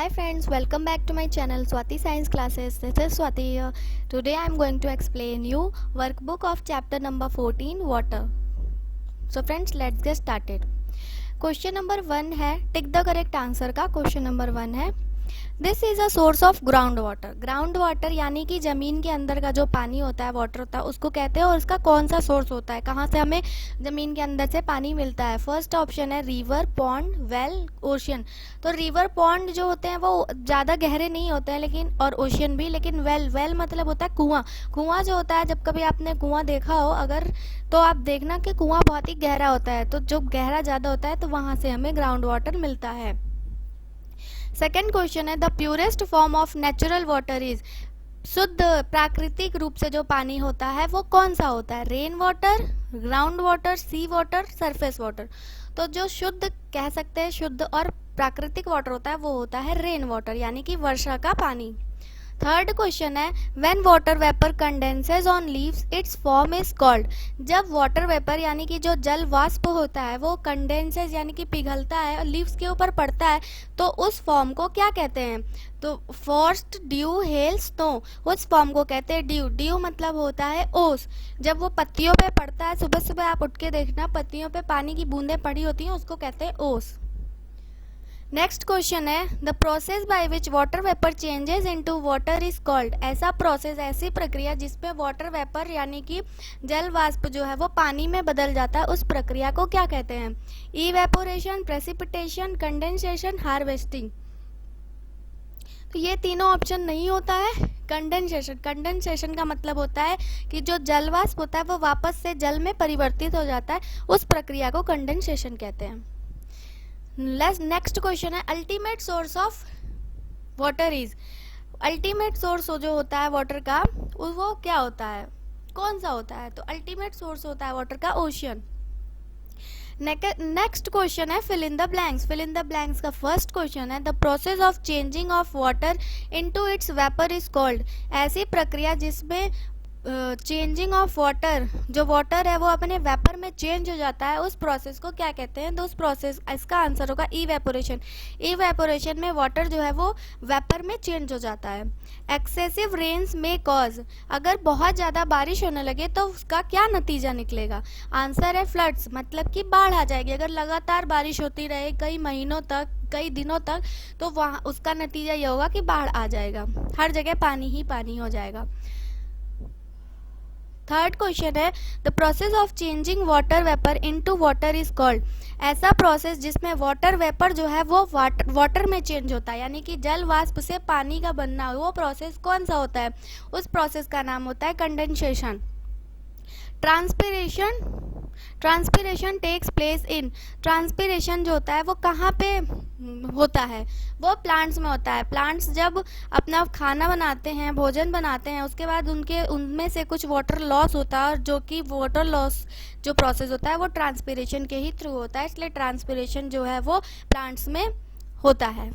Hi friends, welcome back to my channel Swati Science Classes. This is Swati here. Today I am going to explain you workbook of chapter number 14 water. So friends, let's get started. Question number 1 है tick the correct answer का. Question number 1 है this is a source of ground water. Ground water यानी कि जमीन के अंदर का जो पानी होता है, वाटर होता है, उसको कहते हैं. और उसका कौन सा सोर्स होता है, कहाँ से हमें जमीन के अंदर से पानी मिलता है. फर्स्ट ऑप्शन है रिवर, पॉन्ड, वेल, ओशियन. तो रिवर, पॉन्ड जो होते हैं वो ज़्यादा गहरे नहीं होते हैं, लेकिन और ओशियन भी. लेकिन वेल मतलब होता है कुआं. कुआं जो होता है, जब कभी आपने कुआं देखा हो अगर, तो आप देखना कि कुआं बहुत ही गहरा होता है. तो जो गहरा ज़्यादा होता है तो वहाँ से हमें ग्राउंड वाटर मिलता है. सेकेंड क्वेश्चन है the purest form of natural water is. शुद्ध प्राकृतिक रूप से जो पानी होता है वो कौन सा होता है. रेन वाटर, ग्राउंड वाटर, सी वाटर, सरफेस वाटर. तो जो शुद्ध कह सकते हैं, शुद्ध और प्राकृतिक वाटर होता है वो होता है रेन वाटर यानी कि वर्षा का पानी. थर्ड क्वेश्चन है when water vapour condenses on leaves it's form is called. जब वाटर वेपर यानी कि जो जल वाष्प होता है वो कंडेंसेस यानी कि पिघलता है और लीव्स के ऊपर पड़ता है तो उस फॉर्म को क्या कहते हैं. तो फर्स्ट ड्यू, हेल, स्नो. उस फॉर्म को कहते हैं ड्यू. ड्यू मतलब होता है ओस. जब वो पत्तियों पे पड़ता है, सुबह सुबह आप उठ के देखना पत्तियों पे पानी की बूंदें पड़ी होती हैं, उसको कहते हैं ओस. नेक्स्ट क्वेश्चन है the process by which water vapour changes into water is called. ऐसा प्रोसेस, ऐसी प्रक्रिया जिसमें वाटर वेपर यानी कि जल वाष्प जो है वो पानी में बदल जाता है, उस प्रक्रिया को क्या कहते हैं. Evaporation, precipitation, condensation, harvesting. तो ये तीनों ऑप्शन नहीं होता है. कंडेंसेशन. कंडेंसेशन का मतलब होता है कि जो जल वाष्प होता है वो वापस से जल में परिवर्तित हो जाता है, उस प्रक्रिया को कंडेंसेशन कहते हैं. नेक्स्ट क्वेश्चन है ultimate source of water is. Ultimate source जो होता है वाटर का वो क्या होता है, कौन सा होता है. तो अल्टीमेट सोर्स होता है वाटर का ओशियन. नेक्स्ट क्वेश्चन है fill in the blanks. Fill in the blanks का फर्स्ट क्वेश्चन है the process of changing of water into its vapour is called. ऐसी प्रक्रिया जिसमें चेंजिंग ऑफ वाटर, जो वाटर है वो अपने वेपर में चेंज हो जाता है, उस प्रोसेस को क्या कहते हैं. तो उस प्रोसेस, इसका आंसर होगा इवेपोरेशन. इवेपोरेशन में वाटर जो है वो वेपर में चेंज हो जाता है. एक्सेसिव रेन्स में कॉज. अगर बहुत ज़्यादा बारिश होने लगे तो उसका क्या नतीजा निकलेगा. आंसर है फ्लड्स, मतलब कि बाढ़ आ जाएगी. अगर लगातार बारिश होती रहे कई महीनों तक, कई दिनों तक, तो वहाँ उसका नतीजा ये होगा कि बाढ़ आ जाएगा, हर जगह पानी ही पानी हो जाएगा. थर्ड क्वेश्चन है the process of changing water vapour into water is called. ऐसा प्रोसेस जिसमें वाटर वेपर जो है वो वाटर में चेंज होता है यानी कि जल वाष्प से पानी का बनना, वो प्रोसेस कौन सा होता है. उस प्रोसेस का नाम होता है condensation. Transpiration. Transpiration takes place in. Transpiration जो होता है वो कहाँ पे होता है, वो प्लांट्स में होता है. प्लांट्स जब अपना खाना बनाते हैं, भोजन बनाते हैं, उसके बाद उनमें से कुछ वाटर लॉस होता है, और जो कि वाटर लॉस जो प्रोसेस होता है वो ट्रांसपिरेशन के ही थ्रू होता है. इसलिए ट्रांसपिरेशन जो है वो प्लांट्स में होता है.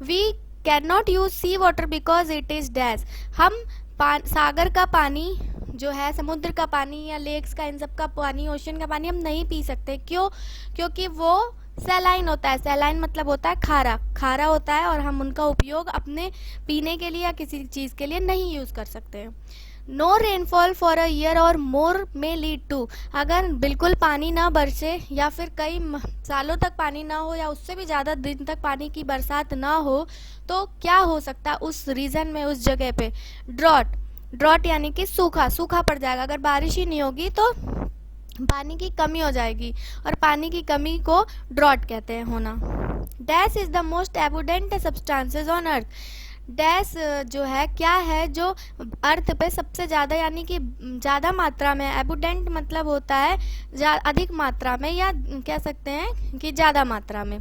We can not use sea water because it is dash. हम सागर का पानी जो है, समुद्र का पानी या लेक्स का, इन सब का पानी, ओशन का पानी हम नहीं पी सकते. क्यों? क्योंकि वो सैलाइन होता है. सैलाइन मतलब होता है खारा. खारा होता है और हम उनका उपयोग अपने पीने के लिए या किसी चीज़ के लिए नहीं यूज़ कर सकते. No rainfall for a year और मोर में लीड टू. अगर बिल्कुल पानी ना बरसे या फिर कई सालों तक पानी ना हो या उससे भी ज़्यादा दिन तक पानी की बरसात ना हो तो क्या हो सकता है उस रीजन में, उस जगह पे. ड्रॉट. ड्रॉट यानी कि सूखा. सूखा पड़ जाएगा. अगर बारिश ही नहीं होगी तो पानी की कमी हो जाएगी, और पानी की कमी को ड्रॉट कहते हैं, होना. Dash is the most abundant substances on earth. Dash जो है क्या है जो अर्थ पे सबसे ज़्यादा यानी कि ज़्यादा मात्रा में. एबुडेंट मतलब होता है अधिक मात्रा में, या कह सकते हैं कि ज़्यादा मात्रा में.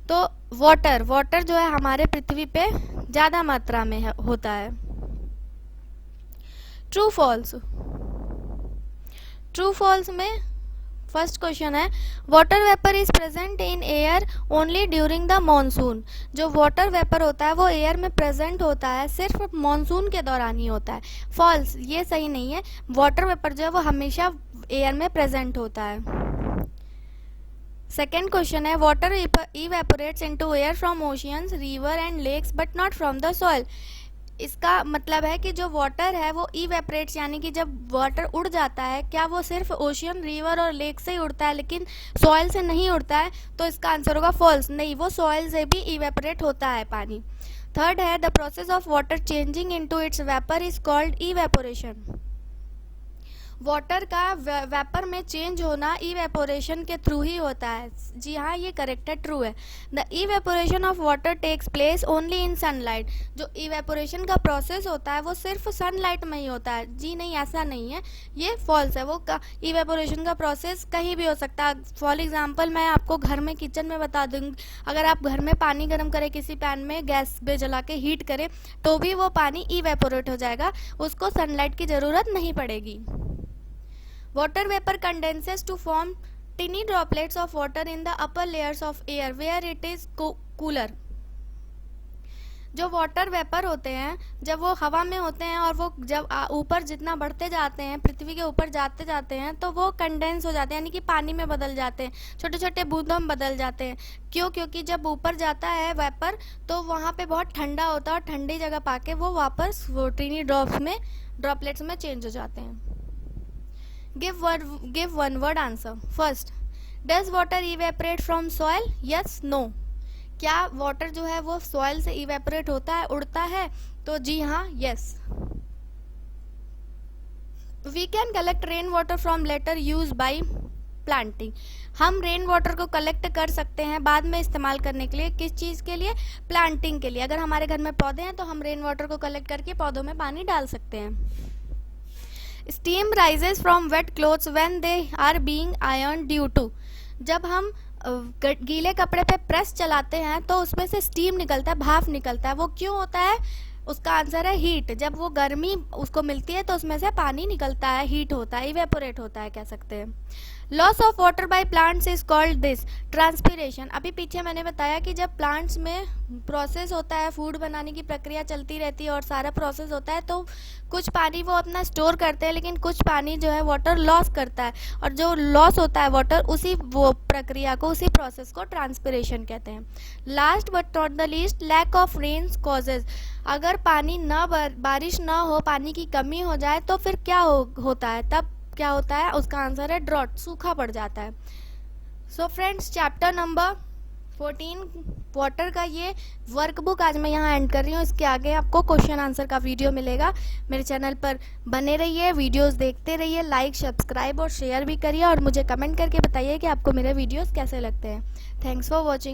तो वाटर. वाटर जो है हमारे पृथ्वी पे ज़्यादा मात्रा में होता है. True false. ट्रू फॉल्स में फर्स्ट क्वेश्चन है water vapour is present in air only during the monsoon. जो वाटर वेपर होता है वो एयर में प्रेजेंट होता है, सिर्फ मॉनसून के दौरान ही होता है. फॉल्स, ये सही नहीं है. वाटर वेपर जो है वो हमेशा एयर में प्रेजेंट होता है. सेकेंड क्वेश्चन है water evaporates into air from oceans, river and lakes but not from the soil. इसका मतलब है कि जो वाटर है वो इवेपोरेट्स यानी कि जब वाटर उड़ जाता है, क्या वो सिर्फ ओशियन, रिवर और लेक से ही उड़ता है लेकिन सॉइल से नहीं उड़ता है? तो इसका आंसर होगा फॉल्स। नहीं, वो सॉइल से भी इवेपोरेट होता है पानी। थर्ड है the process of water changing into its vapour is called evaporation. Water का वेपर में चेंज होना इवेपोरेशन के थ्रू ही होता है। जी हाँ, ये करेक्ट है, ट्रू है। The evaporation of water takes place only in sunlight. जो इवेपोरेशन का प्रोसेस होता है वो सिर्फ सनलाइट में ही होता है। जी नहीं, ऐसा नहीं है, ये फॉल्स है। वो इवेपोरेशन का प्रोसेस कहीं भी हो सकता है। फॉर एग्जाम्पल मैं आपको घर में किचन में बता दूँगी, अगर आप घर में पानी गर्म करें, किसी पैन में गैस पे जला के हीट करें, तो भी वो पानी इवेपोरेट हो जाएगा, उसको सनलाइट की ज़रूरत नहीं पड़ेगी। Water vapor condenses to form tiny droplets of water in the upper layers of air where it is cooler. जो वाटर वेपर होते हैं जब वो हवा में होते हैं और वो जब ऊपर जितना बढ़ते जाते हैं, पृथ्वी के ऊपर जाते जाते हैं, तो वो कंडेंस हो जाते हैं यानी कि पानी में बदल जाते हैं, छोटे छोटे बूंदों में बदल जाते हैं। क्यों? क्योंकि जब ऊपर जाता है वेपर तो वहाँ पे बहुत ठंडा होता है और ठंडी जगह पाके वो वापस वो टीनी ड्रॉपलेट्स में चेंज हो जाते हैं। Give one word answer. First, does water evaporate from soil? Yes, no. क्या वाटर जो है वो सॉइल से इवेपोरेट होता है, उड़ता है? तो जी हाँ, yes. We can collect rain water from later use by planting. हम रेन वाटर को कलेक्ट कर सकते हैं बाद में इस्तेमाल करने के लिए। किस चीज़ के लिए? प्लांटिंग के लिए। अगर हमारे घर में पौधे हैं तो हम रेन वाटर को कलेक्ट करके पौधों में पानी डाल सकते हैं। Steam rises from wet clothes when they are being ironed due to। जब हम गीले कपड़े पे प्रेस चलाते हैं तो उसमें से स्टीम निकलता है, भाप निकलता है। वो क्यों होता है? उसका आंसर है हीट। जब वो गर्मी उसको मिलती है तो उसमें से पानी निकलता है, हीट होता है, इवेपोरेट होता है, कह सकते हैं। Loss of water by plants is called this transpiration. अभी पीछे मैंने बताया कि जब प्लांट्स में प्रोसेस होता है, फूड बनाने की प्रक्रिया चलती रहती है और सारा प्रोसेस होता है, तो कुछ पानी वो अपना स्टोर करते हैं लेकिन कुछ पानी जो है वाटर लॉस करता है, और जो लॉस होता है वाटर, उसी वो प्रक्रिया को, उसी प्रोसेस को ट्रांसपीरेशन कहते हैं। Last but not the least, lack of rains causes. अगर पानी ना बारिश ना हो, पानी की कमी हो जाए तो फिर क्या होता है? तब क्या होता है? उसका आंसर है ड्रॉट, सूखा पड़ जाता है। So friends, chapter number 14 water का ये वर्कबुक आज मैं यहाँ एंड कर रही हूँ। इसके आगे आपको क्वेश्चन आंसर का वीडियो मिलेगा। मेरे चैनल पर बने रहिए, वीडियोस देखते रहिए, लाइक, सब्सक्राइब और शेयर भी करिए, और मुझे कमेंट करके बताइए कि आपको मेरे वीडियोस कैसे लगते हैं। Thanks for watching.